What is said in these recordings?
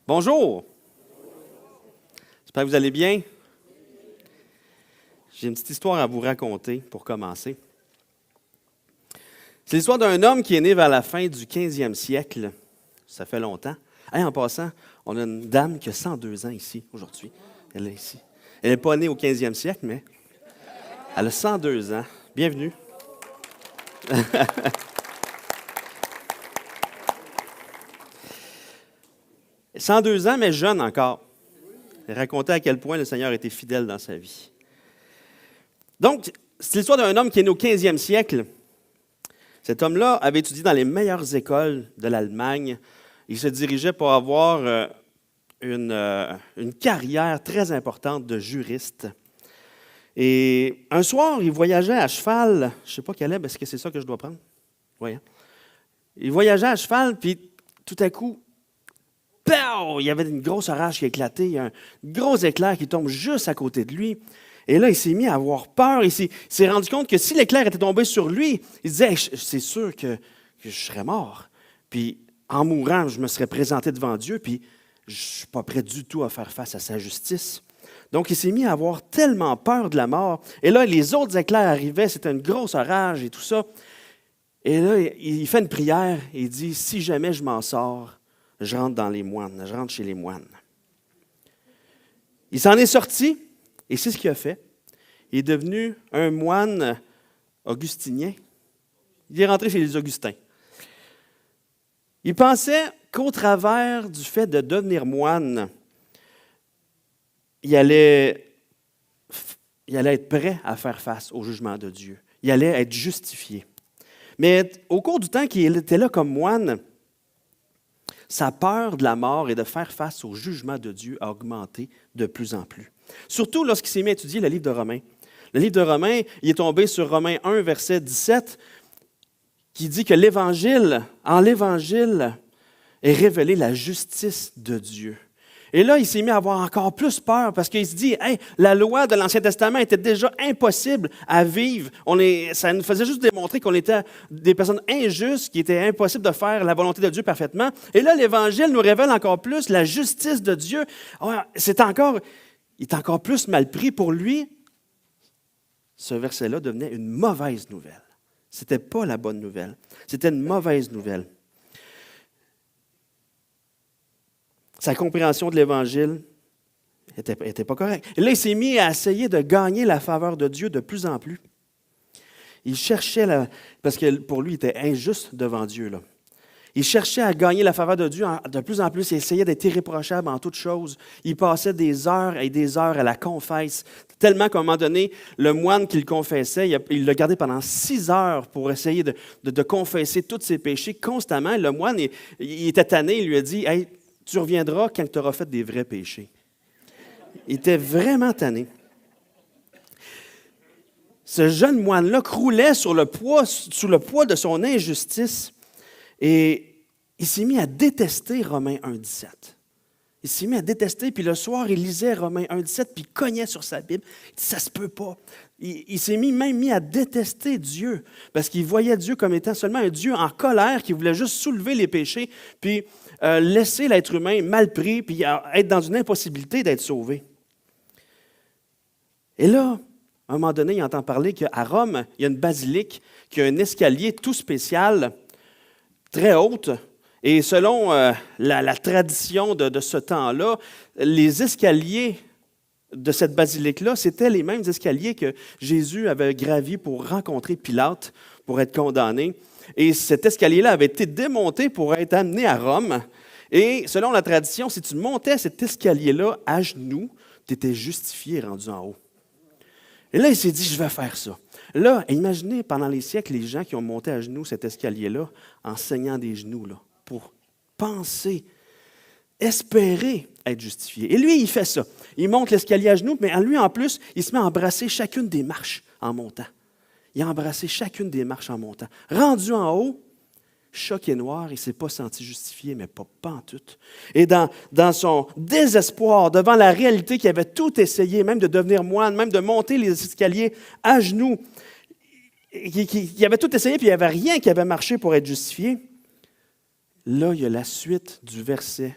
Bonjour! J'espère que vous allez bien. J'ai une petite histoire à vous raconter pour commencer. C'est l'histoire d'un homme qui est né vers la fin du 15e siècle. Ça fait longtemps. Hey, en passant, on a une dame qui a 102 ans ici, aujourd'hui. Elle est ici. Elle n'est pas née au 15e siècle, mais elle a 102 ans. Bienvenue. 102 ans, mais jeune encore. Il racontait à quel point le Seigneur était fidèle dans sa vie. Donc, c'est l'histoire d'un homme qui est né au 15e siècle. Cet homme-là avait étudié dans les meilleures écoles de l'Allemagne. Il se dirigeait pour avoir une carrière très importante de juriste. Et un soir, il voyageait à cheval. Je ne sais pas quelle est, est-ce que c'est ça que je dois prendre? Oui. Il voyageait à cheval, puis tout à coup, pow! Il y avait une grosse orage qui a éclaté. Il y a un gros éclair qui tombe juste à côté de lui. Et là, il s'est mis à avoir peur. Il s'est rendu compte que si l'éclair était tombé sur lui, il disait, hey, c'est sûr que je serais mort. Puis, en mourant, je me serais présenté devant Dieu, puis je ne suis pas prêt du tout à faire face à sa justice. Donc, il s'est mis à avoir tellement peur de la mort. Et là, les autres éclairs arrivaient, c'était une grosse orage et tout ça. Et là, il fait une prière et il dit, si jamais je m'en sors, je rentre dans les moines, je rentre chez les moines. Il s'en est sorti. Et c'est ce qu'il a fait. Il est devenu un moine augustinien. Il est rentré chez les Augustins. Il pensait qu'au travers du fait de devenir moine, il allait être prêt à faire face au jugement de Dieu. Il allait être justifié. Mais au cours du temps qu'il était là comme moine, sa peur de la mort et de faire face au jugement de Dieu a augmenté de plus en plus. Surtout lorsqu'il s'est mis à étudier le livre de Romains. Le livre de Romains, il est tombé sur Romains 1, verset 17, qui dit que en l'Évangile, est révélée la justice de Dieu. Et là, il s'est mis à avoir encore plus peur parce qu'il se dit, hey, la loi de l'Ancien Testament était déjà impossible à vivre. Ça nous faisait juste démontrer qu'on était des personnes injustes, qu'il était impossible de faire la volonté de Dieu parfaitement. Et là, l'Évangile nous révèle encore plus la justice de Dieu. Il est encore plus mal pris pour lui. Ce verset-là devenait une mauvaise nouvelle. Ce n'était pas la bonne nouvelle. C'était une mauvaise nouvelle. Sa compréhension de l'Évangile n'était pas correcte. Et là, il s'est mis à essayer de gagner la faveur de Dieu de plus en plus. Il cherchait, parce que pour lui, il était injuste devant Dieu, là. Il cherchait à gagner la faveur de Dieu de plus en plus. Il essayait d'être irréprochable en toutes choses. Il passait des heures et des heures à la confesse, tellement qu'à un moment donné, le moine qui le confessait, il l'a gardé pendant 6 heures pour essayer de confesser tous ses péchés constamment. Le moine, il était tanné, il lui a dit, « Hey, tu reviendras quand tu auras fait des vrais péchés. » Il était vraiment tanné. Ce jeune moine-là croulait sous le poids de son injustice et il s'est mis à détester Romains 1,17. Il s'est mis à détester, puis le soir, il lisait Romains 1,17, puis il cognait sur sa Bible. Il dit, ça se peut pas. Il s'est même mis à détester Dieu, parce qu'il voyait Dieu comme étant seulement un Dieu en colère qui voulait juste soulever les péchés, puis laisser l'être humain mal pris, puis être dans une impossibilité d'être sauvé. Et là, à un moment donné, il entend parler qu'à Rome, il y a une basilique qui a un escalier tout spécial, très haute. Et selon la tradition de ce temps-là, les escaliers de cette basilique-là, c'était les mêmes escaliers que Jésus avait gravis pour rencontrer Pilate, pour être condamné. Et cet escalier-là avait été démonté pour être amené à Rome. Et selon la tradition, si tu montais cet escalier-là à genoux, tu étais justifié rendu en haut. Et là, il s'est dit, je vais faire ça. Là, imaginez pendant les siècles les gens qui ont monté à genoux cet escalier-là en saignant des genoux, là, pour penser, espérer être justifié. Et lui, il fait ça. Il monte l'escalier à genoux, mais lui, en plus, il se met à embrasser chacune des marches en montant. Il a embrassé chacune des marches en montant. Rendu en haut, choqué noir, il ne s'est pas senti justifié, mais pas pantoute. Et dans son désespoir, devant la réalité qu'il avait tout essayé, même de devenir moine, même de monter les escaliers à genoux, il avait tout essayé, puis il n'y avait rien qui avait marché pour être justifié. Là, il y a la suite du verset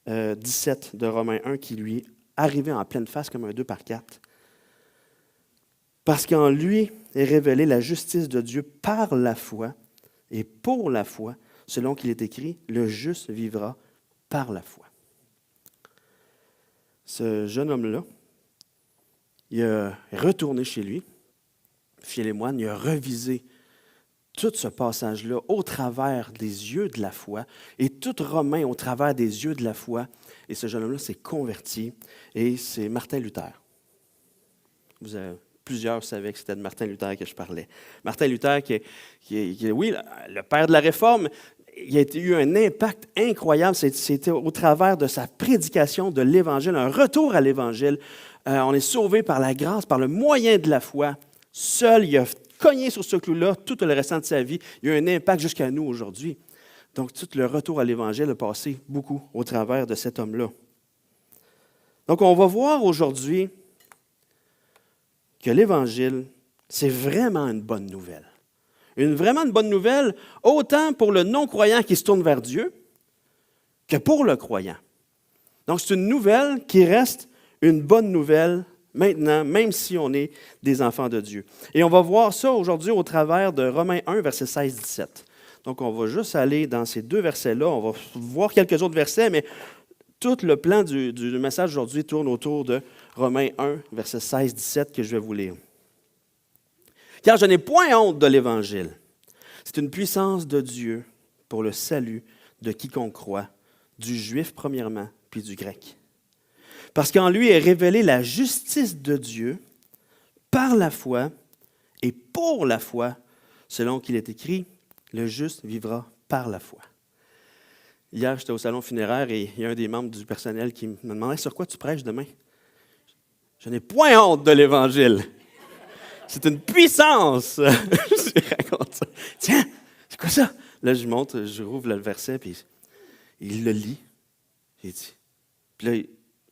17 de Romains 1 qui lui arrivait en pleine face comme un 2/4. Parce qu'en lui est révélée la justice de Dieu par la foi et pour la foi, selon qu'il est écrit, le juste vivra par la foi. Ce jeune homme-là, il est retourné chez lui, chez les moines, il a revisé tout ce passage-là au travers des yeux de la foi, et tout Romain au travers des yeux de la foi. Et ce jeune homme-là s'est converti, et c'est Martin Luther. Plusieurs savaient que c'était de Martin Luther que je parlais. Martin Luther, qui est, oui, le père de la Réforme, il a eu un impact incroyable. C'était au travers de sa prédication de l'Évangile, un retour à l'Évangile. On est sauvé par la grâce, par le moyen de la foi. Seul, il a cogné sur ce clou-là tout le restant de sa vie. Il y a eu un impact jusqu'à nous aujourd'hui. Donc, tout le retour à l'Évangile a passé beaucoup au travers de cet homme-là. Donc, on va voir aujourd'hui que l'Évangile, c'est vraiment une bonne nouvelle. Vraiment une bonne nouvelle, autant pour le non-croyant qui se tourne vers Dieu que pour le croyant. Donc, c'est une nouvelle qui reste une bonne nouvelle maintenant, même si on est des enfants de Dieu. Et on va voir ça aujourd'hui au travers de Romains 1, versets 16-17. Donc, on va juste aller dans ces deux versets-là. On va voir quelques autres versets, mais tout le plan du message aujourd'hui tourne autour de Romains 1, versets 16-17, que je vais vous lire. « Car je n'ai point honte de l'Évangile. C'est une puissance de Dieu pour le salut de quiconque croit, du juif premièrement, puis du grec. Parce qu'en lui est révélée la justice de Dieu par la foi et pour la foi, selon qu'il est écrit, le juste vivra par la foi. » Hier, j'étais au salon funéraire et il y a un des membres du personnel qui me demandait « Sur quoi tu prêches demain? » Je n'ai point honte de l'Évangile. C'est une puissance. Je raconte ça. Tiens, c'est quoi ça? Là, je monte, je rouvre le verset, puis il le lit. J'ai dit. Puis là,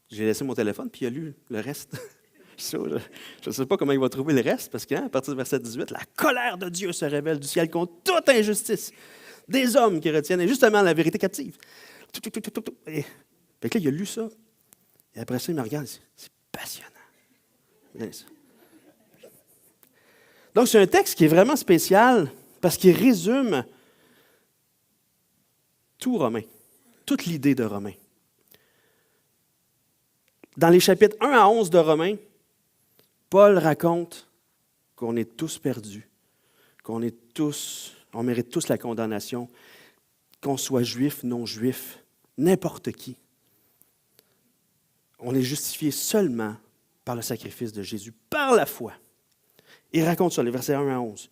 j'ai laissé mon téléphone, puis il a lu le reste. Je ne sais pas comment il va trouver le reste, parce qu'à partir du verset 18, la colère de Dieu se révèle du ciel contre toute injustice des hommes qui retiennent justement la vérité captive. Et fait que là, il a lu ça. Et après ça, il me regarde et dit, c'est passionnant. Donc, c'est un texte qui est vraiment spécial parce qu'il résume tout Romain, toute l'idée de Romain. Dans les chapitres 1 à 11 de Romains, Paul raconte qu'on est tous perdus, on mérite tous la condamnation, qu'on soit juif, non juif, n'importe qui. On est justifié seulement par le sacrifice de Jésus, par la foi. Il raconte ça, les versets 1 à 11.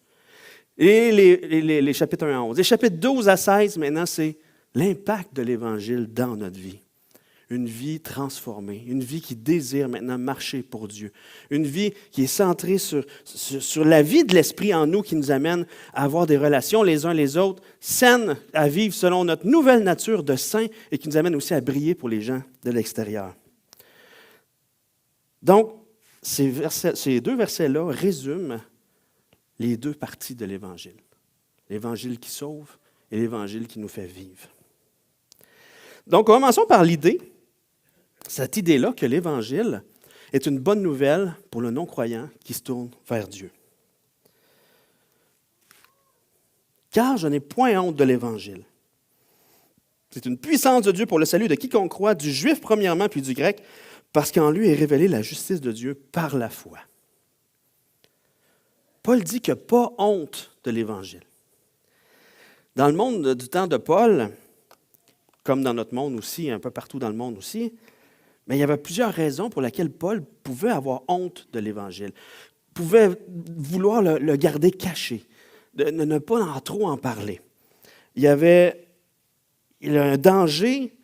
Et les chapitres 1 à 11. Les chapitres 12 à 16, maintenant, c'est l'impact de l'Évangile dans notre vie. Une vie transformée, une vie qui désire maintenant marcher pour Dieu. Une vie qui est centrée sur la vie de l'Esprit en nous, qui nous amène à avoir des relations les uns les autres, saines, à vivre selon notre nouvelle nature de saints et qui nous amène aussi à briller pour les gens de l'extérieur. Donc, ces deux versets-là résument les deux parties de l'Évangile. L'Évangile qui sauve et l'Évangile qui nous fait vivre. Donc, commençons par cette idée-là que l'Évangile est une bonne nouvelle pour le non-croyant qui se tourne vers Dieu. Car je n'ai point honte de l'Évangile. C'est une puissance de Dieu pour le salut de quiconque croit, du juif premièrement, puis du grec, parce qu'en lui est révélée la justice de Dieu par la foi. Paul dit qu'il n'y a pas honte de l'Évangile. Dans le monde du temps de Paul, comme dans notre monde aussi, un peu partout dans le monde aussi, mais il y avait plusieurs raisons pour lesquelles Paul pouvait avoir honte de l'Évangile, pouvait vouloir le garder caché, de ne pas trop en parler. Il y a un danger,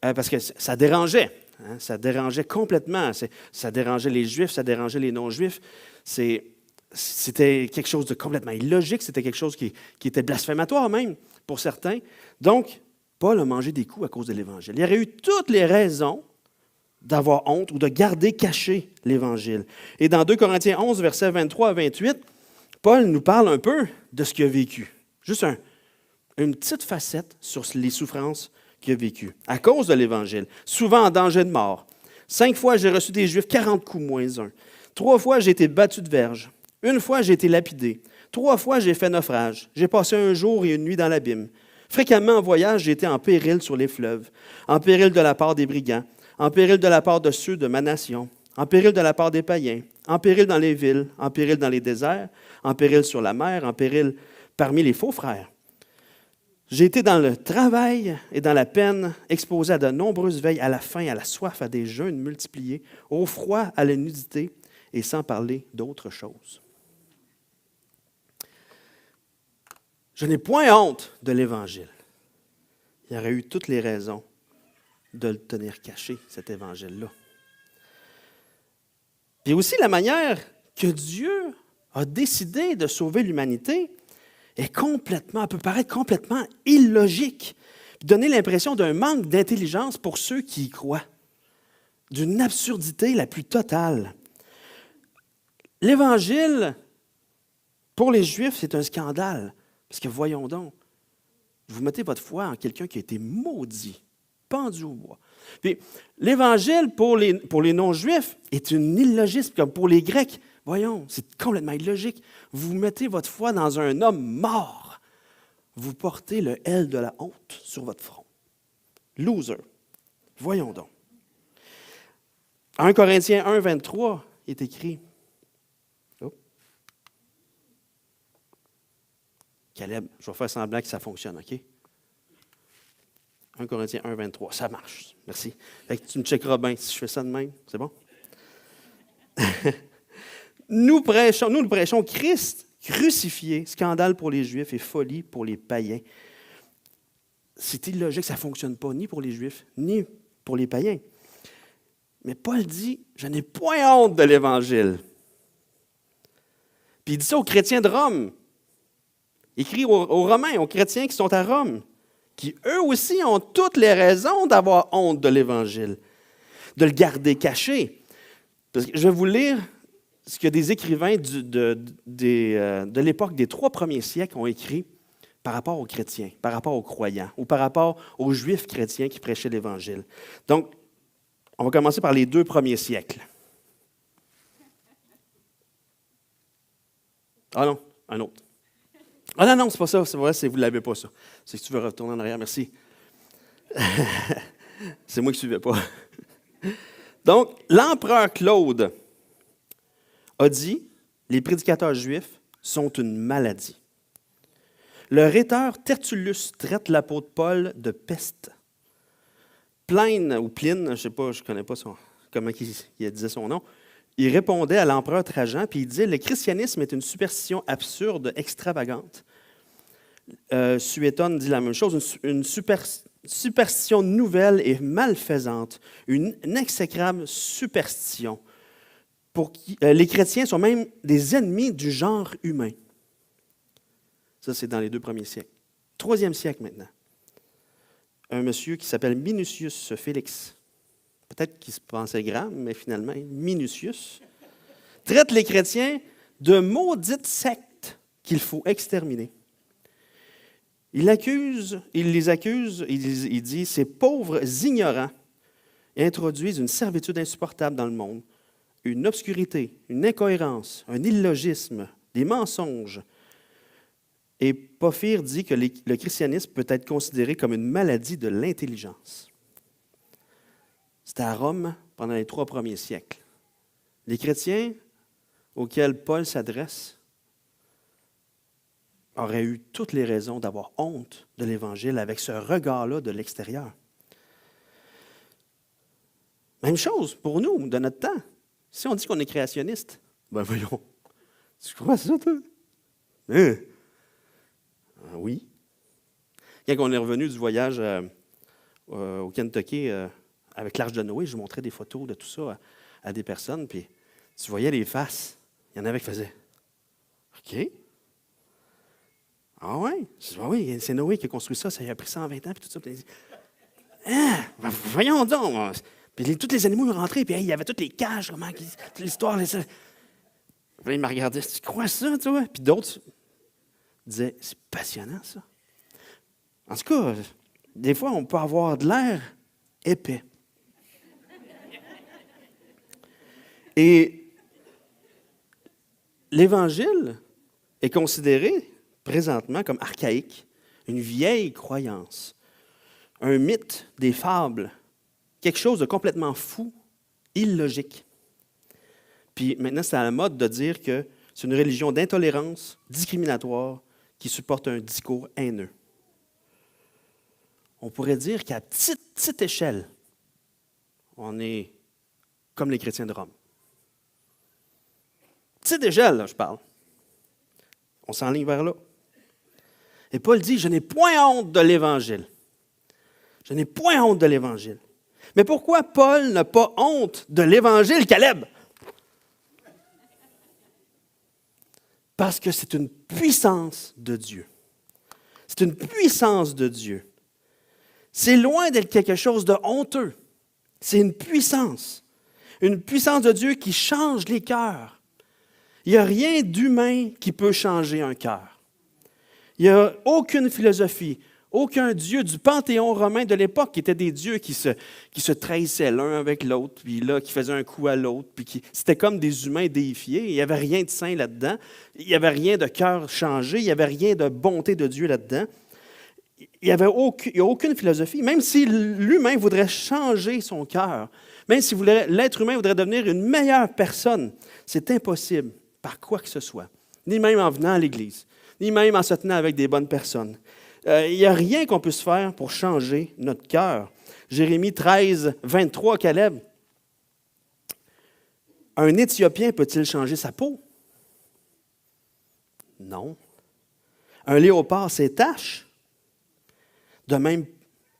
parce que ça dérangeait. Ça dérangeait complètement. Ça dérangeait les Juifs, ça dérangeait les non-Juifs. C'était quelque chose de complètement illogique. C'était quelque chose qui était blasphématoire même pour certains. Donc, Paul a mangé des coups à cause de l'Évangile. Il y aurait eu toutes les raisons d'avoir honte ou de garder caché l'Évangile. Et dans 2 Corinthiens 11, versets 23 à 28, Paul nous parle un peu de ce qu'il a vécu. Juste une petite facette sur les souffrances qu'il a vécu, à cause de l'Évangile, souvent en danger de mort. 5 fois, j'ai reçu des Juifs, 40 coups moins un. 3 fois, j'ai été battu de verge. 1 fois, j'ai été lapidé. 3 fois, j'ai fait naufrage. J'ai passé un jour et une nuit dans l'abîme. Fréquemment en voyage, j'ai été en péril sur les fleuves, en péril de la part des brigands, en péril de la part de ceux de ma nation, en péril de la part des païens, en péril dans les villes, en péril dans les déserts, en péril sur la mer, en péril parmi les faux frères. J'ai été dans le travail et dans la peine, exposé à de nombreuses veilles, à la faim, à la soif, à des jeûnes multipliés, au froid, à la nudité, et sans parler d'autre chose. Je n'ai point honte de l'Évangile. Il y aurait eu toutes les raisons de le tenir caché, cet Évangile-là. Puis aussi la manière que Dieu a décidé de sauver l'humanité est complètement, peut paraître complètement illogique, puis donner l'impression d'un manque d'intelligence pour ceux qui y croient, d'une absurdité la plus totale. L'Évangile, pour les Juifs, c'est un scandale, parce que voyons donc, vous mettez votre foi en quelqu'un qui a été maudit, pendu au bois. Puis l'Évangile, pour les non-Juifs, est une illogisme, comme pour les Grecs. Voyons, c'est complètement illogique. Vous mettez votre foi dans un homme mort. Vous portez le L de la honte sur votre front. Loser. Voyons donc. 1 Corinthiens 1, 23 est écrit. Oh. Caleb, je vais faire semblant que ça fonctionne, OK? 1 Corinthiens 1, 23, ça marche. Merci. Fait que tu me checkeras bien si je fais ça de même. C'est bon? Nous prêchons Christ crucifié, scandale pour les Juifs et folie pour les païens. C'est illogique, ça ne fonctionne pas ni pour les Juifs, ni pour les païens. Mais Paul dit, je n'ai point honte de l'Évangile. Puis il dit ça aux chrétiens de Rome. Il écrit aux Romains, aux chrétiens qui sont à Rome, qui eux aussi ont toutes les raisons d'avoir honte de l'Évangile, de le garder caché. Parce que je vais vous lire ce que des écrivains de l'époque des 3 premiers siècles ont écrit par rapport aux chrétiens, par rapport aux croyants, ou par rapport aux Juifs chrétiens qui prêchaient l'Évangile. Donc, on va commencer par les 2 premiers siècles. Ah non, un autre. Ah non, c'est pas ça, c'est vrai, vous ne l'avez pas ça. C'est que tu veux retourner en arrière, merci. C'est moi qui ne suivais pas. Donc, l'empereur Claude a dit, les prédicateurs juifs sont une maladie. Le rhéteur Tertullus traite l'apôtre Paul de peste. Pline, ou Pline, je ne sais pas, je ne connais pas comment il disait son nom, il répondait à l'empereur Trajan, puis il disait, le christianisme est une superstition absurde, extravagante. Suétone dit la même chose, une superstition nouvelle et malfaisante, une exécrable superstition. Les chrétiens sont même des ennemis du genre humain. Ça, c'est dans les 2 premiers siècles. 3e siècle maintenant. Un monsieur qui s'appelle Minucius Félix, peut-être qu'il se pensait grand, mais finalement, Minucius, traite les chrétiens de maudites sectes qu'il faut exterminer. Il les accuse, il dit, ces pauvres ignorants introduisent une servitude insupportable dans le monde, une obscurité, une incohérence, un illogisme, des mensonges. Et Porphyre dit que le christianisme peut être considéré comme une maladie de l'intelligence. C'était à Rome pendant les 3 premiers siècles. Les chrétiens auxquels Paul s'adresse auraient eu toutes les raisons d'avoir honte de l'Évangile avec ce regard-là de l'extérieur. Même chose pour nous, de notre temps. Si on dit qu'on est créationniste, ben voyons, tu crois à ça, toi? Hein? Ah, oui. Quand on est revenu du voyage au Kentucky avec l'Arche de Noé, je montrais des photos de tout ça à des personnes, puis tu voyais les faces. Il y en avait qui faisaient « OK. Ah ouais? » Je dis « Ah oui, c'est Noé qui a construit ça, ça a pris 120 ans, puis tout ça. » Puis il dit « Ah, ben, voyons donc! » Puis tous les animaux sont rentrés, puis il y avait toutes les cages, comment, toute l'histoire. Puis il m'a regardé, tu crois ça, toi? Puis d'autres disaient, c'est passionnant, ça. En tout cas, des fois, on peut avoir de l'air épais. Et l'Évangile est considéré présentement comme archaïque, une vieille croyance, un mythe, des fables, quelque chose de complètement fou, illogique. Puis maintenant, c'est à la mode de dire que c'est une religion d'intolérance, discriminatoire, qui supporte un discours haineux. On pourrait dire qu'à petite échelle, on est comme les chrétiens de Rome. Petite échelle, là, je parle. On s'enligne vers là. Et Paul dit, je n'ai point honte de l'Évangile. Je n'ai point honte de l'Évangile. Mais pourquoi Paul n'a pas honte de l'Évangile, Caleb? Parce que c'est une puissance de Dieu. C'est une puissance de Dieu. C'est loin d'être quelque chose de honteux. C'est une puissance. Une puissance de Dieu qui change les cœurs. Il n'y a rien d'humain qui peut changer un cœur. Il n'y a aucune philosophie, aucun dieu du panthéon romain de l'époque qui étaient des dieux qui se trahissaient l'un avec l'autre, puis là, qui faisaient un coup à l'autre, puis c'était comme des humains déifiés. Il n'y avait rien de saint là-dedans. Il n'y avait rien de cœur changé. Il n'y avait rien de bonté de Dieu là-dedans. Il n'y a aucune philosophie. Même si l'humain voudrait changer son cœur, même si l'être humain voudrait devenir une meilleure personne, c'est impossible par quoi que ce soit. Ni même en venant à l'Église, ni même en se tenant avec des bonnes personnes. Il n'y a rien qu'on puisse faire pour changer notre cœur. Jérémie 13, 23, Caleb. Un Éthiopien peut-il changer sa peau? Non. Un léopard ses taches? De même,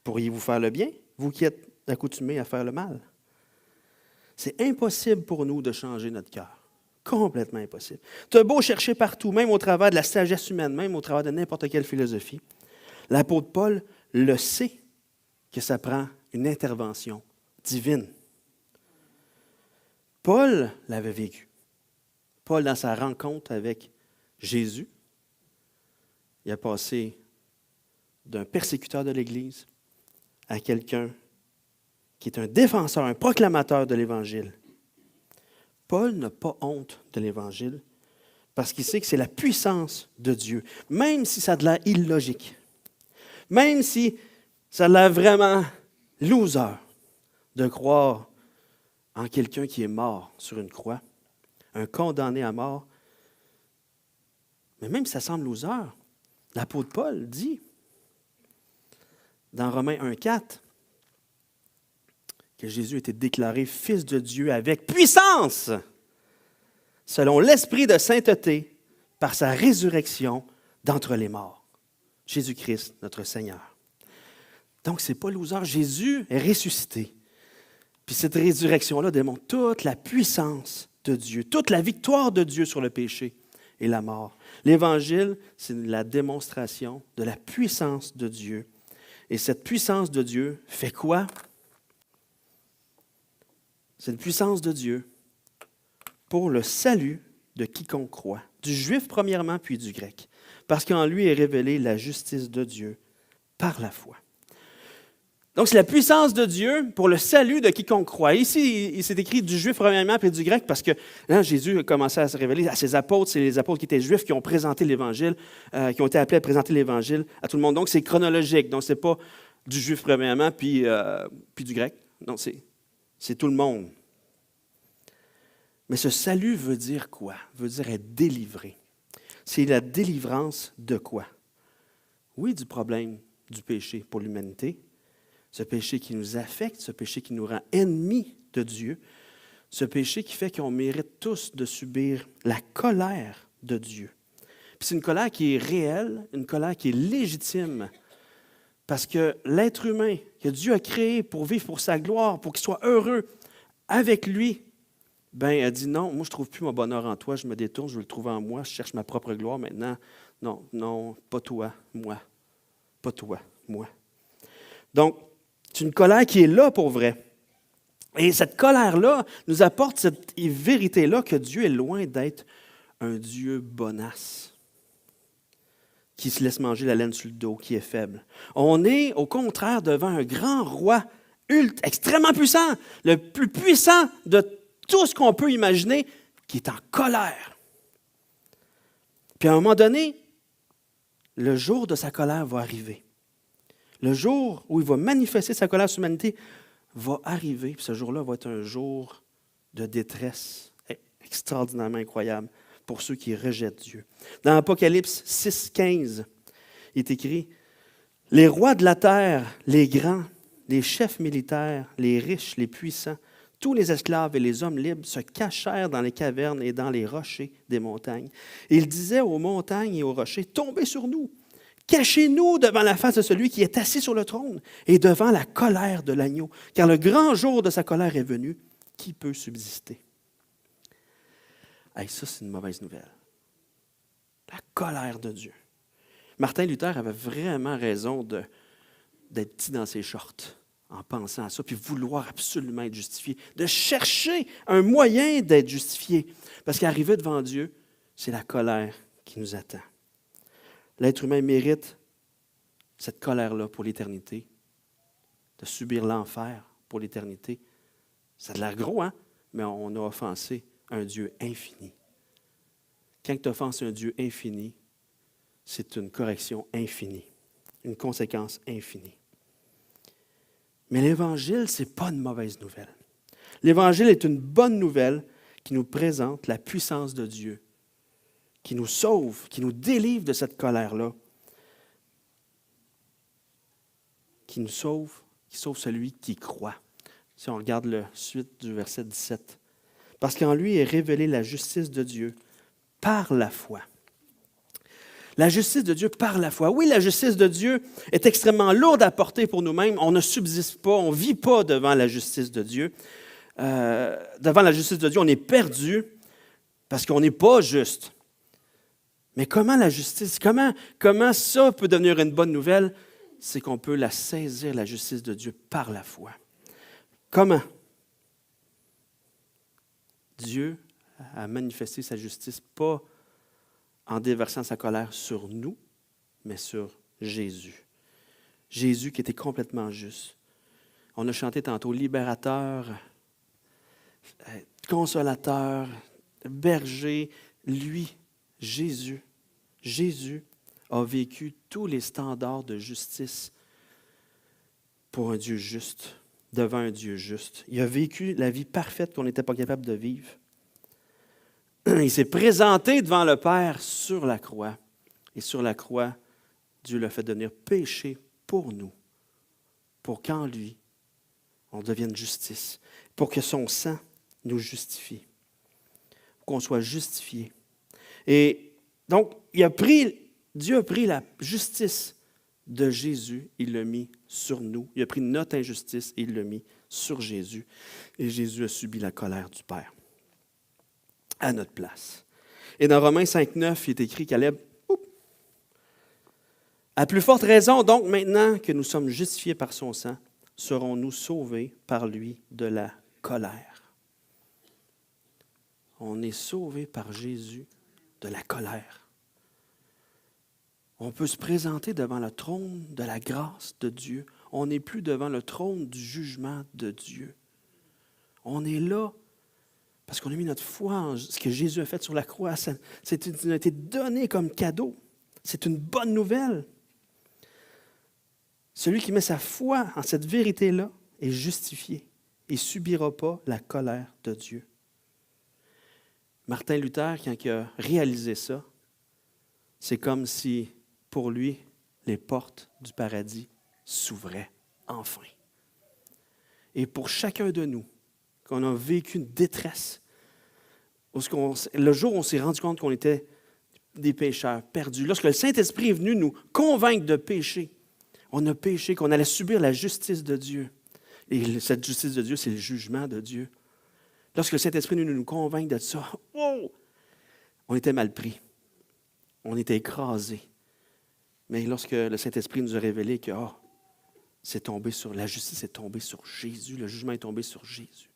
pourriez-vous faire le bien, vous qui êtes accoutumés à faire le mal? C'est impossible pour nous de changer notre cœur. Complètement impossible. Tu as beau chercher partout, même au travers de la sagesse humaine, même au travers de n'importe quelle philosophie. L'apôtre Paul le sait que ça prend une intervention divine. Paul l'avait vécu. Paul, dans sa rencontre avec Jésus, il a passé d'un persécuteur de l'Église à quelqu'un qui est un défenseur, un proclamateur de l'Évangile. Paul n'a pas honte de l'Évangile parce qu'il sait que c'est la puissance de Dieu, même si ça a de l'air illogique, même si ça a l'air vraiment loser de croire en quelqu'un qui est mort sur une croix, un condamné à mort. Mais même si ça semble loser, l'apôtre Paul dit dans Romains 1,4 que Jésus était déclaré Fils de Dieu avec puissance, selon l'esprit de sainteté, par sa résurrection d'entre les morts. Jésus-Christ, notre Seigneur. Donc, ce n'est pas loser. Jésus est ressuscité. Puis cette résurrection-là démontre toute la puissance de Dieu, toute la victoire de Dieu sur le péché et la mort. L'Évangile, c'est la démonstration de la puissance de Dieu. Et cette puissance de Dieu fait quoi? C'est une puissance de Dieu pour le salut de quiconque croit, du juif premièrement, puis du grec, parce qu'en lui est révélée la justice de Dieu par la foi. Donc, c'est la puissance de Dieu pour le salut de quiconque croit. Ici, il s'est écrit du juif premièrement, puis du grec, parce que Jésus a commencé à se révéler à ses apôtres. C'est les apôtres qui étaient juifs qui ont présenté l'Évangile, qui ont été appelés à présenter l'Évangile à tout le monde. Donc, c'est chronologique. Donc, ce n'est pas du juif premièrement, puis du grec. Non, c'est tout le monde. Mais ce salut veut dire quoi? Veut dire être délivré. C'est la délivrance de quoi? Oui, du problème du péché pour l'humanité, ce péché qui nous affecte, ce péché qui nous rend ennemis de Dieu, ce péché qui fait qu'on mérite tous de subir la colère de Dieu. Puis c'est une colère qui est réelle, une colère qui est légitime, parce que l'être humain que Dieu a créé pour vivre pour sa gloire, pour qu'il soit heureux avec lui, ben, a dit non, moi je ne trouve plus mon bonheur en toi, je me détourne, je veux le trouver en moi, je cherche ma propre gloire maintenant. Non, pas toi, moi. Pas toi, moi. Donc, c'est une colère qui est là pour vrai. Et cette colère-là nous apporte cette vérité-là que Dieu est loin d'être un Dieu bonasse. qui se laisse manger la laine sur le dos, qui est faible. On est, au contraire, devant un grand roi extrêmement puissant, le plus puissant de tout ce qu'on peut imaginer, qui est en colère. Puis à un moment donné, le jour de sa colère va arriver. Le jour où il va manifester sa colère sur l'humanité va arriver. Puis ce jour-là va être un jour de détresse extraordinairement incroyable pour ceux qui rejettent Dieu. Dans Apocalypse 6,15, il est écrit « Les rois de la terre, les grands, les chefs militaires, les riches, les puissants, tous les esclaves et les hommes libres se cachèrent dans les cavernes et dans les rochers des montagnes. Et ils disaient aux montagnes et aux rochers, « Tombez sur nous! Cachez-nous devant la face de celui qui est assis sur le trône et devant la colère de l'agneau, car le grand jour de sa colère est venu. Qui peut subsister? » Hey, ça, c'est une mauvaise nouvelle. La colère de Dieu. Martin Luther avait vraiment raison d'être petit dans ses shorts en pensant à ça, puis vouloir absolument être justifié, de chercher un moyen d'être justifié. Parce qu'arriver devant Dieu, c'est la colère qui nous attend. L'être humain mérite cette colère-là pour l'éternité, de subir l'enfer pour l'éternité. Ça a l'air gros, hein? Mais on a offensé un Dieu infini. Quand tu offenses un Dieu infini, c'est une correction infinie, une conséquence infinie. Mais l'Évangile, ce n'est pas une mauvaise nouvelle. L'Évangile est une bonne nouvelle qui nous présente la puissance de Dieu, qui nous sauve, qui nous délivre de cette colère-là, qui nous sauve, qui sauve celui qui croit. Si on regarde la suite du verset 17. Parce qu'en lui est révélée la justice de Dieu par la foi. La justice de Dieu par la foi. Oui, la justice de Dieu est extrêmement lourde à porter pour nous-mêmes. On ne subsiste pas, on ne vit pas devant la justice de Dieu. Devant la justice de Dieu, on est perdu parce qu'on n'est pas juste. Mais comment la justice, comment ça peut devenir une bonne nouvelle? C'est qu'on peut la saisir, la justice de Dieu, par la foi. Comment? Dieu a manifesté sa justice, pas en déversant sa colère sur nous, mais sur Jésus. Jésus qui était complètement juste. On a chanté tantôt libérateur, consolateur, berger. Lui, Jésus a vécu tous les standards de justice pour un Dieu juste, devant un Dieu juste. Il a vécu la vie parfaite qu'on n'était pas capable de vivre. Il s'est présenté devant le Père sur la croix. Et sur la croix, Dieu l'a fait devenir péché pour nous, pour qu'en lui, on devienne justice, pour que son sang nous justifie, pour qu'on soit justifié. Et donc, Dieu a pris la justice de Jésus, il l'a mis sur nous. Il a pris notre injustice et il l'a mis sur Jésus. Et Jésus a subi la colère du Père à notre place. Et dans Romains 5,9, il est écrit, Caleb, à plus forte raison, donc, maintenant que nous sommes justifiés par son sang, serons-nous sauvés par lui de la colère. On est sauvés par Jésus de la colère. On peut se présenter devant le trône de la grâce de Dieu. On n'est plus devant le trône du jugement de Dieu. On est là parce qu'on a mis notre foi en ce que Jésus a fait sur la croix. Ça a été donné comme cadeau. C'est une bonne nouvelle. Celui qui met sa foi en cette vérité-là est justifié et ne subira pas la colère de Dieu. Martin Luther, quand il a réalisé ça, c'est comme si, pour lui, les portes du paradis s'ouvraient enfin. Et pour chacun de nous, qu'on a vécu une détresse, le jour où on s'est rendu compte qu'on était des pécheurs perdus, lorsque le Saint-Esprit est venu nous convaincre de pécher, on a péché, qu'on allait subir la justice de Dieu. Et cette justice de Dieu, c'est le jugement de Dieu. Lorsque le Saint-Esprit nous convainc de ça, oh, on était mal pris. On était écrasés. Mais lorsque le Saint-Esprit nous a révélé que la justice est tombée sur Jésus, le jugement est tombé sur Jésus.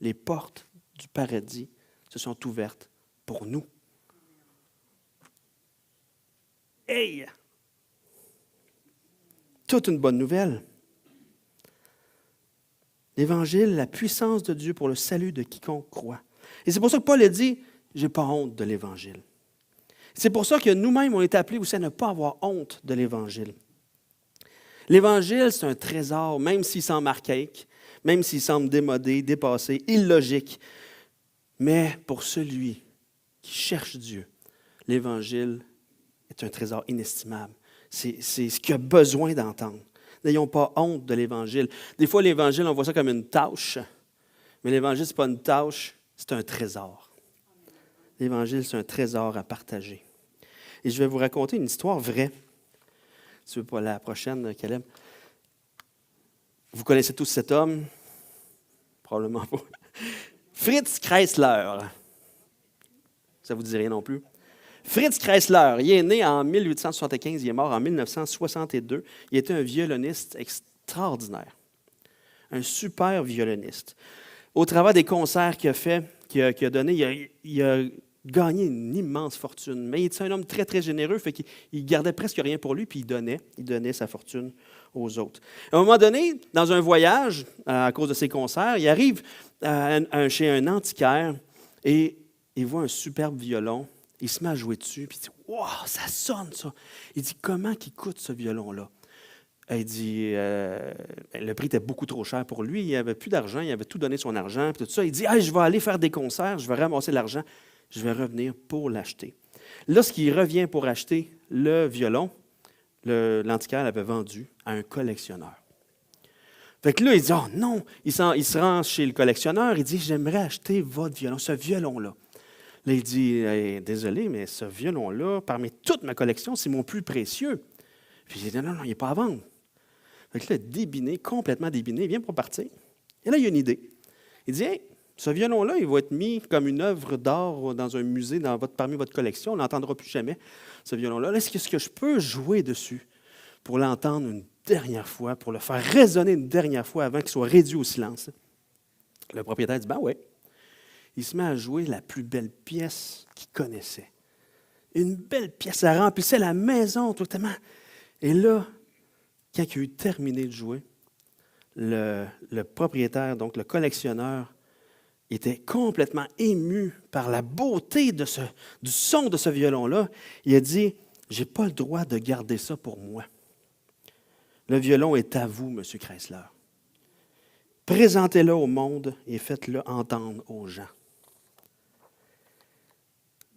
Les portes du paradis se sont ouvertes pour nous. Hey! toute une bonne nouvelle. L'Évangile, la puissance de Dieu pour le salut de quiconque croit. Et c'est pour ça que Paul a dit, « J'ai pas honte de l'Évangile ». C'est pour ça que nous-mêmes, on est appelés aussi à ne pas avoir honte de l'Évangile. L'Évangile, c'est un trésor, même s'il semble archaïque, même s'il semble démodé, dépassé, illogique. Mais pour celui qui cherche Dieu, l'Évangile est un trésor inestimable. C'est ce qu'il a besoin d'entendre. N'ayons pas honte de l'Évangile. Des fois, l'Évangile, on voit ça comme une tâche. Mais l'Évangile, ce n'est pas une tâche, c'est un trésor. L'Évangile, c'est un trésor à partager. Et je vais vous raconter une histoire vraie. Si tu veux pas la prochaine, Caleb. Vous connaissez tous cet homme? Probablement pas. Fritz Kreisler. Ça ne vous dit rien non plus? Fritz Kreisler, il est né en 1875, il est mort en 1962. Il était un violoniste extraordinaire, un super violoniste. Au travers des concerts qu'il a fait, qu'il a donné, il a gagné une immense fortune. Mais il était un homme très, très généreux, fait qu'il gardait presque rien pour lui, puis il donnait sa fortune aux autres. À un moment donné, dans un voyage, à cause de ses concerts, il arrive chez un antiquaire et il voit un superbe violon. Il se met à jouer dessus, puis il dit « Wow, ça sonne, ça! » Il dit « Comment qu'il coûte ce violon-là? » Il dit le prix était beaucoup trop cher pour lui, il n'avait plus d'argent, il avait tout donné son argent, puis tout ça. Il dit « Je vais aller faire des concerts, je vais ramasser l'argent, je vais revenir pour l'acheter. » Lorsqu'il revient pour acheter le violon, l'antiquaire l'avait vendu à un collectionneur. Fait que là, il dit « Oh non! » Il se rend chez le collectionneur, il dit « J'aimerais acheter votre violon, ce violon-là. » Là, il dit hey, « Désolé, mais ce violon-là, parmi toute ma collection, c'est mon plus précieux. » Puis il dit « Non, il n'est pas à vendre. » Fait que là, débiné, complètement débiné, il vient pour partir. Et là, il y a une idée. Il dit hey, « Ce violon-là, il va être mis comme une œuvre d'art dans un musée parmi votre collection. On ne l'entendra plus jamais, ce violon-là. Est-ce que je peux jouer dessus pour l'entendre une dernière fois, pour le faire résonner une dernière fois avant qu'il soit réduit au silence? » Le propriétaire dit « Ben oui. » Il se met à jouer la plus belle pièce qu'il connaissait. Une belle pièce, ça remplissait la maison totalement. Et là, quand il a eu terminé de jouer, le propriétaire, donc le collectionneur, était complètement ému par la beauté du son de ce violon-là. Il a dit « Je n'ai pas le droit de garder ça pour moi. Le violon est à vous, M. Kreisler. Présentez-le au monde et faites-le entendre aux gens. »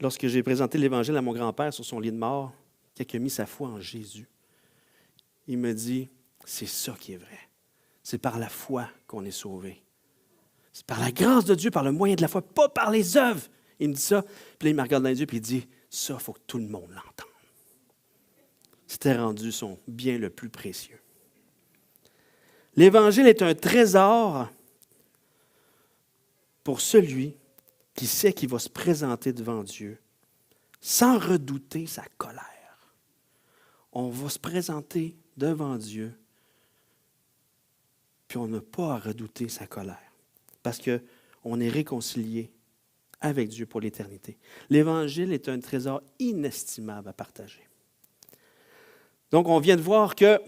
Lorsque j'ai présenté l'Évangile à mon grand-père sur son lit de mort, quand il a mis sa foi en Jésus, il me dit, c'est ça qui est vrai. C'est par la foi qu'on est sauvé. C'est par la grâce de Dieu, par le moyen de la foi, pas par les œuvres. Il me dit ça, puis là, il me regarde dans les yeux, puis il dit, ça, il faut que tout le monde l'entende. C'était rendu son bien le plus précieux. L'Évangile est un trésor pour celui qui sait qu'il va se présenter devant Dieu sans redouter sa colère. On va se présenter devant Dieu, puis on n'a pas à redouter sa colère, parce qu'on est réconcilié avec Dieu pour l'éternité. L'Évangile est un trésor inestimable à partager. Donc, on vient de voir que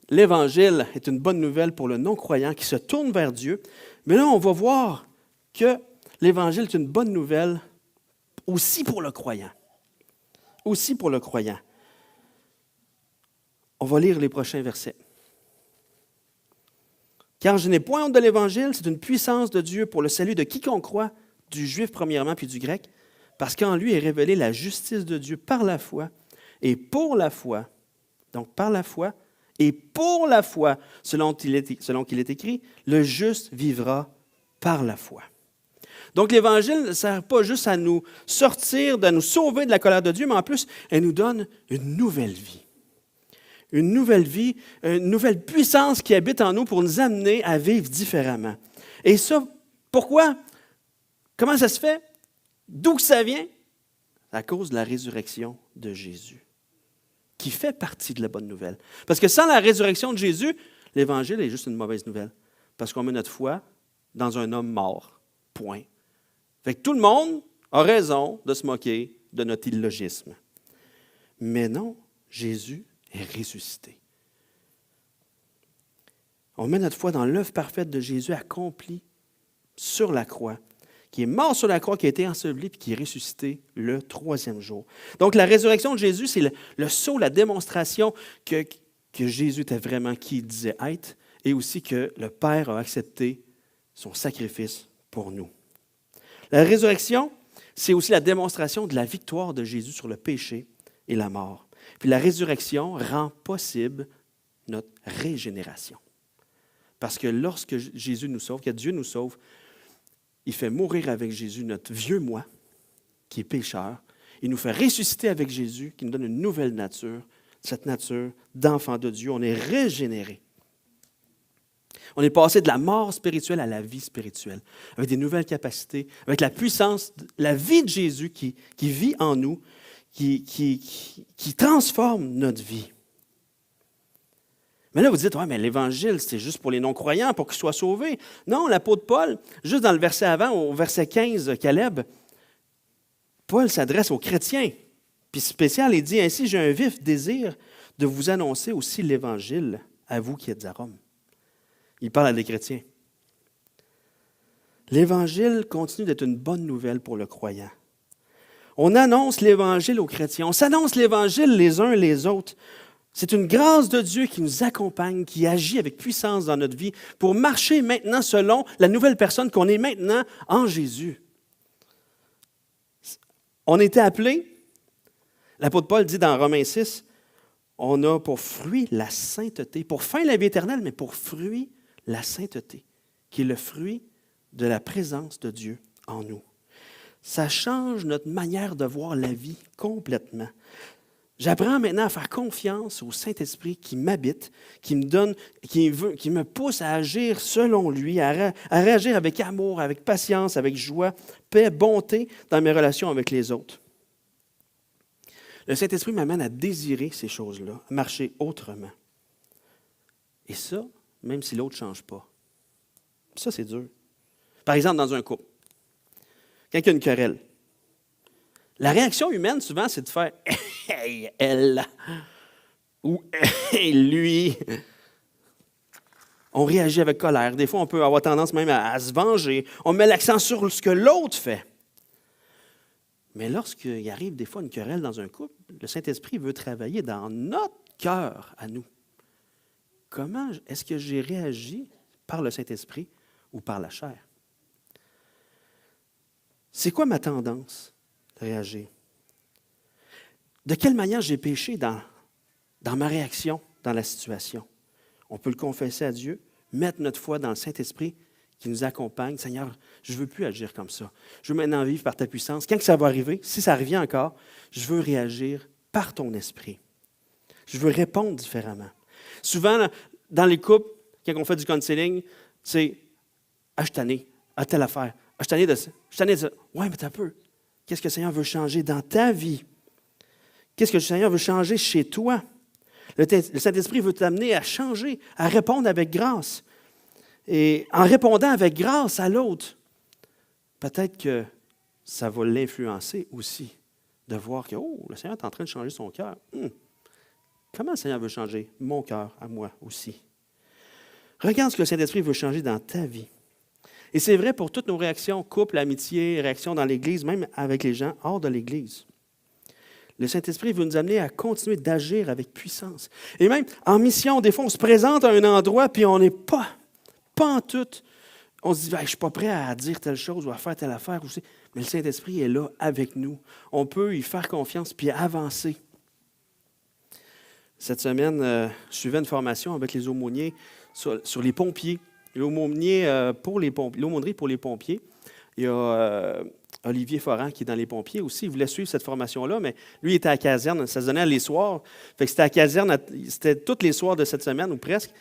l'Évangile est une bonne nouvelle pour le non-croyant qui se tourne vers Dieu, mais là, on va voir que l'Évangile est une bonne nouvelle aussi pour le croyant. Aussi pour le croyant. On va lire les prochains versets. « Car je n'ai point honte de l'Évangile, c'est une puissance de Dieu pour le salut de quiconque croit, du juif premièrement, puis du grec, parce qu'en lui est révélée la justice de Dieu par la foi, et pour la foi, donc par la foi, et pour la foi, selon qu'il est écrit, le juste vivra par la foi. » Donc, l'Évangile ne sert pas juste à nous sortir, de nous sauver de la colère de Dieu, mais en plus, elle nous donne une nouvelle vie. Une nouvelle vie, une nouvelle puissance qui habite en nous pour nous amener à vivre différemment. Et ça, pourquoi? Comment ça se fait? D'où que ça vient? À cause de la résurrection de Jésus, qui fait partie de la bonne nouvelle. Parce que sans la résurrection de Jésus, l'Évangile est juste une mauvaise nouvelle. Parce qu'on met notre foi dans un homme mort. Point. Fait que tout le monde a raison de se moquer de notre illogisme. Mais non, Jésus est ressuscité. On met notre foi dans l'œuvre parfaite de Jésus accomplie sur la croix, qui est mort sur la croix, qui a été enseveli, puis qui est ressuscité le troisième jour. Donc, la résurrection de Jésus, c'est le sceau, la démonstration que Jésus était vraiment qui il disait être, et aussi que le Père a accepté son sacrifice pour nous. La résurrection, c'est aussi la démonstration de la victoire de Jésus sur le péché et la mort. Puis la résurrection rend possible notre régénération. Parce que lorsque Jésus nous sauve, que Dieu nous sauve, il fait mourir avec Jésus notre vieux moi, qui est pécheur. Il nous fait ressusciter avec Jésus, qui nous donne une nouvelle nature, cette nature d'enfant de Dieu. On est régénéré. On est passé de la mort spirituelle à la vie spirituelle, avec des nouvelles capacités, avec la puissance, la vie de Jésus qui vit en nous, qui transforme notre vie. Mais là, vous dites, ouais, mais l'Évangile, c'est juste pour les non-croyants, pour qu'ils soient sauvés. Non, l'apôtre Paul, juste dans le verset avant, au verset 15, Caleb, Paul s'adresse aux chrétiens. Puis spécial, il dit, ainsi, j'ai un vif désir de vous annoncer aussi l'Évangile à vous qui êtes à Rome. Il parle à des chrétiens. L'Évangile continue d'être une bonne nouvelle pour le croyant. On annonce l'Évangile aux chrétiens. On s'annonce l'Évangile les uns les autres. C'est une grâce de Dieu qui nous accompagne, qui agit avec puissance dans notre vie pour marcher maintenant selon la nouvelle personne qu'on est maintenant en Jésus. On était appelés, l'apôtre Paul dit dans Romains 6, on a pour fruit la sainteté, pour fin la vie éternelle, mais pour fruit la sainteté, qui est le fruit de la présence de Dieu en nous. Ça change notre manière de voir la vie complètement. J'apprends maintenant à faire confiance au Saint-Esprit qui m'habite, qui me donne, qui me pousse à agir selon lui, à réagir avec amour, avec patience, avec joie, paix, bonté dans mes relations avec les autres. Le Saint-Esprit m'amène à désirer ces choses-là, à marcher autrement. Et ça, même si l'autre ne change pas. Ça, c'est dur. Par exemple, dans un couple, quand il y a une querelle, la réaction humaine, souvent, c'est de faire « Hey, elle » ou « Hey, lui ». On réagit avec colère. Des fois, on peut avoir tendance même à se venger. On met l'accent sur ce que l'autre fait. Mais lorsqu'il arrive des fois une querelle dans un couple, le Saint-Esprit veut travailler dans notre cœur à nous. Comment est-ce que j'ai réagi par le Saint-Esprit ou par la chair? C'est quoi ma tendance de réagir? De quelle manière j'ai péché dans ma réaction, dans la situation? On peut le confesser à Dieu, mettre notre foi dans le Saint-Esprit qui nous accompagne. Seigneur, je ne veux plus agir comme ça. Je veux maintenant vivre par ta puissance. Quand ça va arriver, si ça revient encore, je veux réagir par ton esprit. Je veux répondre différemment. Souvent, dans les couples, quand on fait du counseling, c'est « Ah, je suis tanné, à telle affaire. Ah, je suis tanné de ça. Je suis tanné de ça. » Oui, mais t'as peu. Qu'est-ce que le Seigneur veut changer dans ta vie? Qu'est-ce que le Seigneur veut changer chez toi? Le Saint-Esprit veut t'amener à changer, à répondre avec grâce. Et en répondant avec grâce à l'autre, peut-être que ça va l'influencer aussi, de voir que, oh, le Seigneur est en train de changer son cœur. Comment le Seigneur veut changer mon cœur à moi aussi? Regarde ce que le Saint-Esprit veut changer dans ta vie. Et c'est vrai pour toutes nos réactions, couple, amitié, réactions dans l'Église, même avec les gens hors de l'Église. Le Saint-Esprit veut nous amener à continuer d'agir avec puissance. Et même en mission, des fois, on se présente à un endroit puis on n'est pas en tout. On se dit, je ne suis pas prêt à dire telle chose ou à faire telle affaire. Mais le Saint-Esprit est là avec nous. On peut y faire confiance puis avancer. Cette semaine, je suivais une formation avec les aumôniers sur les pompiers. L'aumônerie pour les pompiers. Il y a Olivier Foran qui est dans les pompiers aussi. Il voulait suivre cette formation-là, mais lui, il était à la caserne. Ça se donnait les soirs. Fait que c'était à la caserne, c'était tous les soirs de cette semaine ou presque.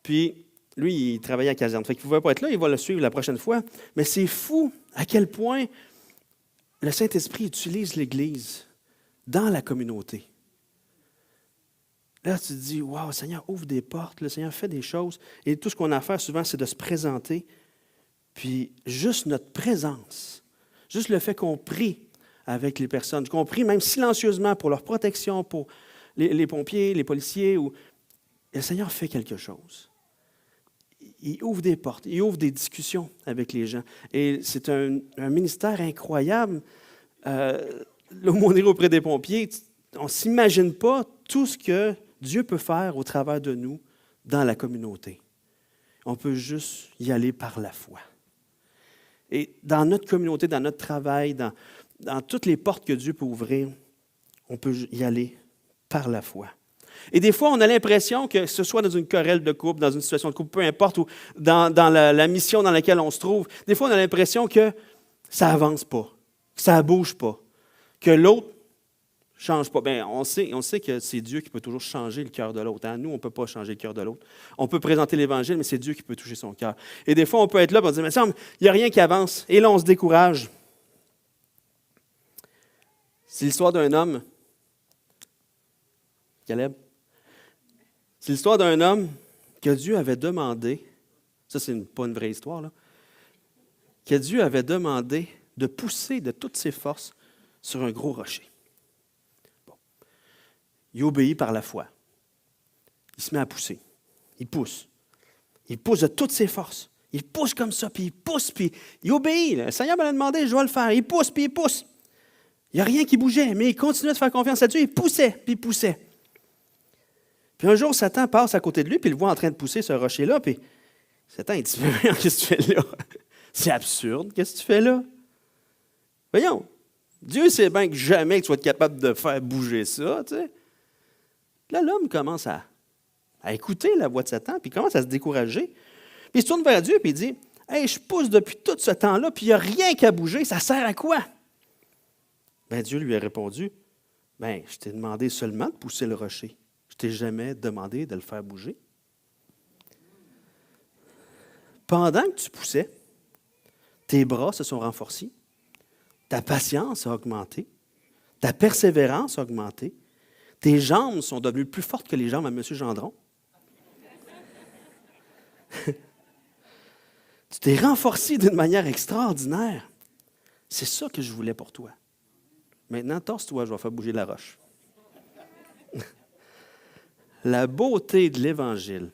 Puis, lui, il travaillait à la caserne. Fait qu'il ne pouvait pas être là. Il va le suivre la prochaine fois. Mais c'est fou à quel point le Saint-Esprit utilise l'Église dans la communauté. Là, tu te dis, wow, le Seigneur ouvre des portes, le Seigneur fait des choses. Et tout ce qu'on a à faire souvent, c'est de se présenter. Puis, juste notre présence, juste le fait qu'on prie avec les personnes, qu'on prie même silencieusement pour leur protection, pour les pompiers, les policiers, le Seigneur fait quelque chose. il ouvre des portes, il ouvre des discussions avec les gens. Et c'est un ministère incroyable. L'aumônerie auprès des pompiers, on ne s'imagine pas tout ce que Dieu peut faire au travers de nous dans la communauté. On peut juste y aller par la foi. Et dans notre communauté, dans notre travail, dans toutes les portes que Dieu peut ouvrir, on peut y aller par la foi. Et des fois, on a l'impression que ce soit dans une querelle de couple, dans une situation de couple, peu importe, ou dans la mission dans laquelle on se trouve, des fois, on a l'impression que ça n'avance pas, que ça ne bouge pas, que l'autre ne change pas. Bien, on sait que c'est Dieu qui peut toujours changer le cœur de l'autre. Hein? Nous, on ne peut pas changer le cœur de l'autre. On peut présenter l'Évangile, mais c'est Dieu qui peut toucher son cœur. Et des fois, on peut être là et on se dire, mais il n'y a rien qui avance. Et là, on se décourage. C'est l'histoire d'un homme. Caleb. C'est l'histoire d'un homme que Dieu avait demandé, ça c'est pas une vraie histoire, là, que Dieu avait demandé de pousser de toutes ses forces sur un gros rocher. Bon. Il obéit par la foi. Il se met à pousser. Il pousse. Il pousse de toutes ses forces. Il pousse comme ça, puis il pousse, puis il obéit. Le Seigneur me l'a demandé, je vais le faire. Il pousse, puis il pousse. Il n'y a rien qui bougeait, mais il continuait de faire confiance à Dieu. Il poussait, puis il poussait. Puis un jour, Satan passe à côté de lui, puis il le voit en train de pousser ce rocher-là, puis Satan, il dit, qu'est-ce que tu fais là? C'est absurde, qu'est-ce que tu fais là? Voyons, Dieu sait bien que jamais que tu vas être capable de faire bouger ça, tu sais. Là, l'homme commence à écouter la voix de Satan, puis il commence à se décourager. Puis il se tourne vers Dieu, puis il dit, « Hey, je pousse depuis tout ce temps-là, puis il n'y a rien qu'à bouger, ça sert à quoi? » Bien, Dieu lui a répondu, « Bien, je t'ai demandé seulement de pousser le rocher. Je ne t'ai jamais demandé de le faire bouger. » Pendant que tu poussais, tes bras se sont renforcés, ta patience a augmenté, ta persévérance a augmenté, tes jambes sont devenues plus fortes que les jambes à M. Gendron. Tu t'es renforcé d'une manière extraordinaire. C'est ça que je voulais pour toi. Maintenant, torse-toi, je vais faire bouger la roche. La beauté de l'Évangile,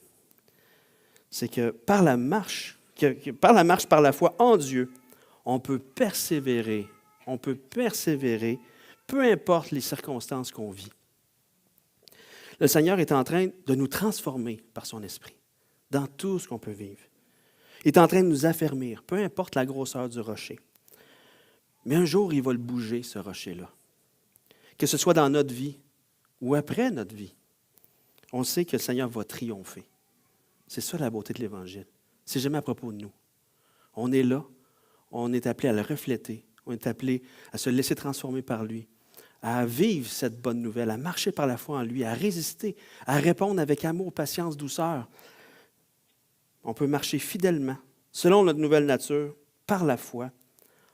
c'est que par la marche par la foi en Dieu, on peut persévérer, peu importe les circonstances qu'on vit. Le Seigneur est en train de nous transformer par son esprit dans tout ce qu'on peut vivre. Il est en train de nous affermir, peu importe la grosseur du rocher. Mais un jour, il va le bouger, ce rocher-là. Que ce soit dans notre vie ou après notre vie. On sait que le Seigneur va triompher. C'est ça la beauté de l'Évangile. C'est jamais à propos de nous. On est là, on est appelé à le refléter, on est appelé à se laisser transformer par lui, à vivre cette bonne nouvelle, à marcher par la foi en lui, à résister, à répondre avec amour, patience, douceur. On peut marcher fidèlement, selon notre nouvelle nature, par la foi,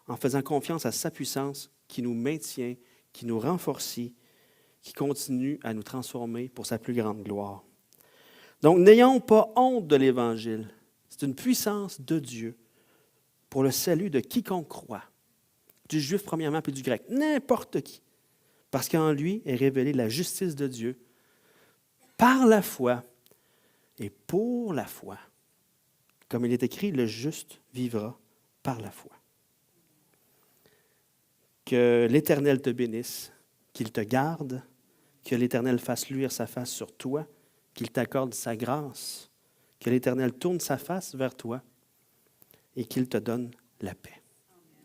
en faisant confiance à sa puissance qui nous maintient, qui nous renforce, qui continue à nous transformer pour sa plus grande gloire. Donc, n'ayons pas honte de l'Évangile. C'est une puissance de Dieu pour le salut de quiconque croit, du juif premièrement, puis du grec, n'importe qui. Parce qu'en lui est révélée la justice de Dieu par la foi et pour la foi. Comme il est écrit, le juste vivra par la foi. Que l'Éternel te bénisse, qu'il te garde, que l'Éternel fasse luire sa face sur toi, qu'il t'accorde sa grâce, que l'Éternel tourne sa face vers toi et qu'il te donne la paix.